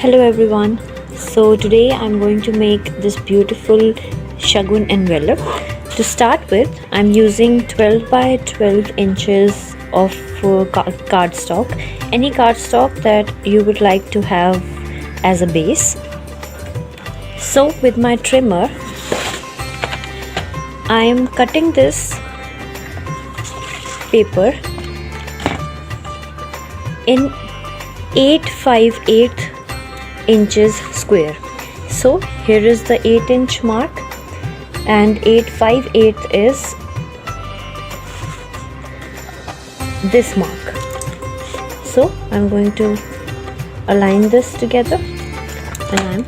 Hello everyone. So today I'm going to make this beautiful Shagun envelope. To start with, I'm using 12 by 12 inches of cardstock. Any cardstock that you would like to have as a base. So with my trimmer, I am cutting this paper in 8/5/8 inches square. So here is the 8-inch mark and 8/5/8 is this mark. So I'm going to align this together and I'm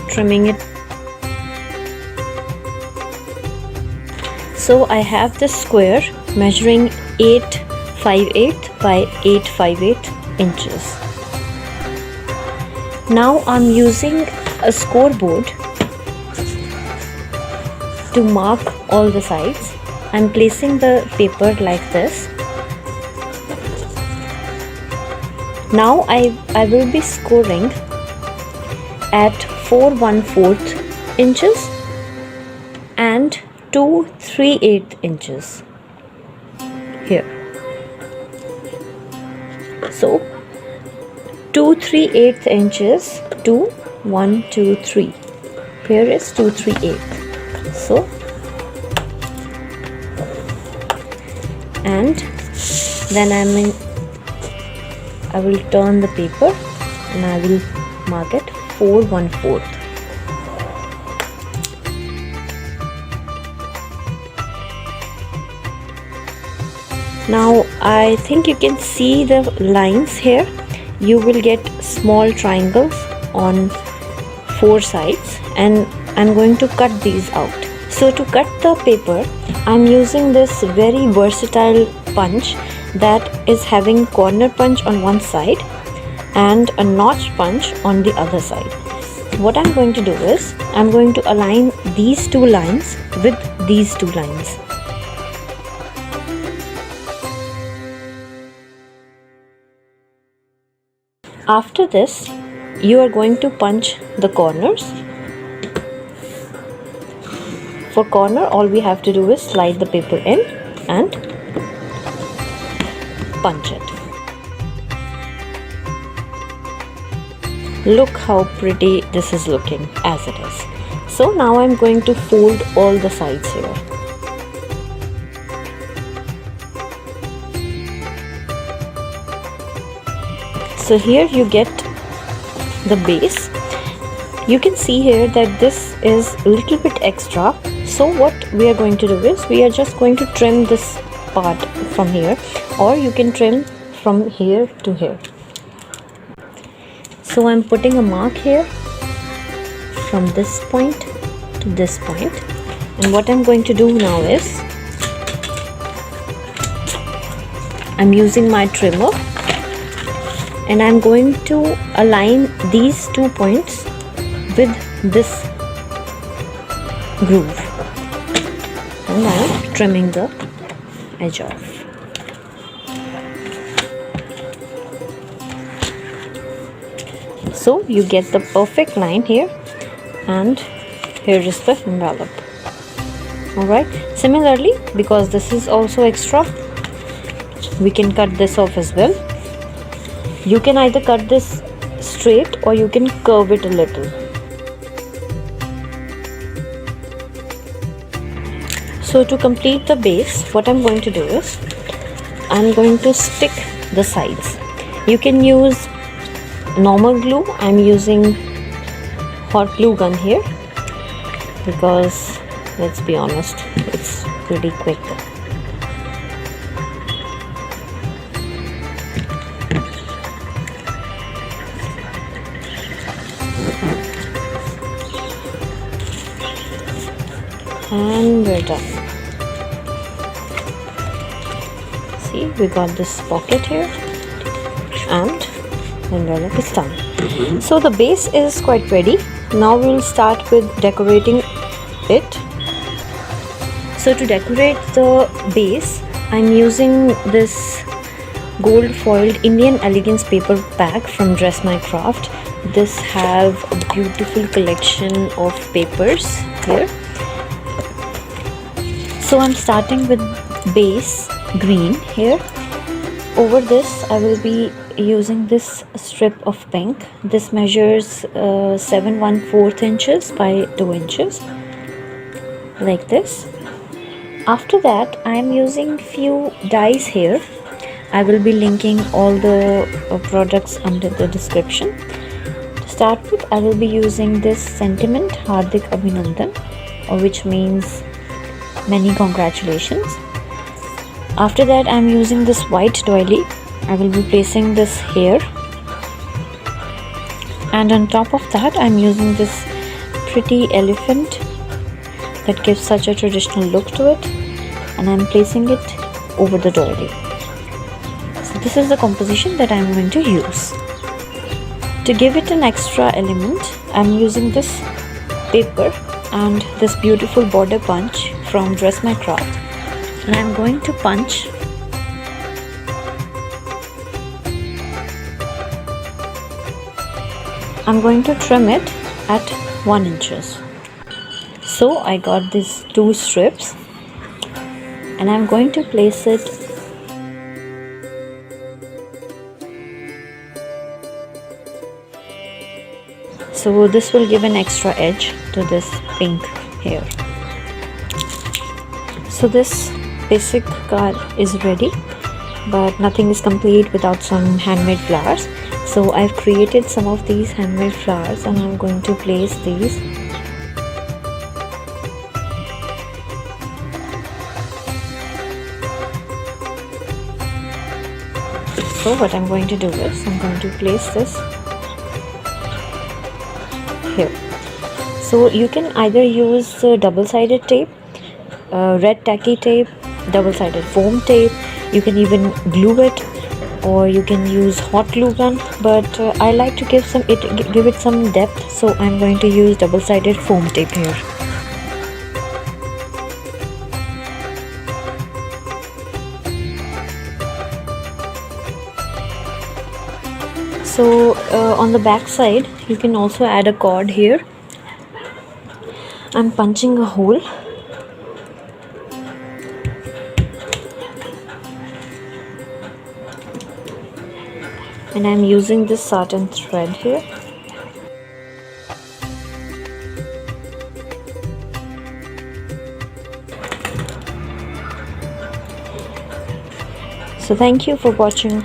trimming it. So I have this square measuring 8/5/8 by 8/5/8 inches. Now I'm using a scoreboard to mark all the sides. I'm placing the paper like this. Now I will be scoring at 4/1/4 inches and 2/3/8 inches here. So 2/3/8 inches to 1 2 3. Here is 2/3/8. So and then I will turn the paper and I will mark it 4/1/4. Now I think you can see the lines here. You will get small triangles on 4 sides and I'm going to cut these out. So to cut the paper, I'm using this very versatile punch that is having corner punch on one side and a notch punch on the other side. What I'm going to do is I'm going to align these two lines with these two lines. After this, you are going to punch the corners. For corner, all we have to do is slide the paper in and punch it. Look how pretty this is looking as it is. So now I'm going to fold all the sides here. So here you get the base. You can see here that this is a little bit extra. So what we are going to do is we are just going to trim this part from here, or you can trim from here to here. So I'm putting a mark here from this point to this point. And what I'm going to do now is I'm using my trimmer and I'm going to align these 2 points with this groove and I'm trimming the edge off. So you get the perfect line here and here is the envelope. Alright, similarly, because this is also extra, we can cut this off as well. You can either cut this straight or you can curve it a little. So to complete the base, what I'm going to do is I'm going to stick the sides. You can use normal glue. I'm using hot glue gun here because let's be honest, it's pretty quick. And we're done. See, we got this pocket here and the envelope is done. So the base is quite ready. Now we will start with decorating it. So to decorate the base, I'm using this gold foiled Indian elegance paper bag from Dress My Craft. This have a beautiful collection of papers here. So I'm starting with base green here. Over this I will be using this strip of pink. This measures 7 1/4 inches by 2 inches, like this. After that I am using few dyes here. I will be linking all the products under the description. To start with, I will be using this sentiment Hardik Abhinandan, which means many congratulations. After that I am using this white doily. I will be placing this here, and on top of that I am using this pretty elephant that gives such a traditional look to it, and I am placing it over the doily. So this is the composition that I am going to use. To give it an extra element, I am using this paper and this beautiful border punch from Dress My Craft, and I am going to punch I'm going to trim it at 1 inches. So I got these 2 strips, and I'm going to place it so this will give an extra edge to this pink here. So this basic card is ready, but nothing is complete without some handmade flowers. So I've created some of these handmade flowers, and I'm going to place these. So what I'm going to do is I'm going to place this here. So you can either use double-sided tape, red tacky tape, double-sided foam tape. You can even glue it, or you can use hot glue gun, but I like to give it some depth, so I'm going to use double-sided foam tape here. So on the back side you can also add a cord here. I'm punching a hole. And I'm using this satin thread here. So thank you for watching.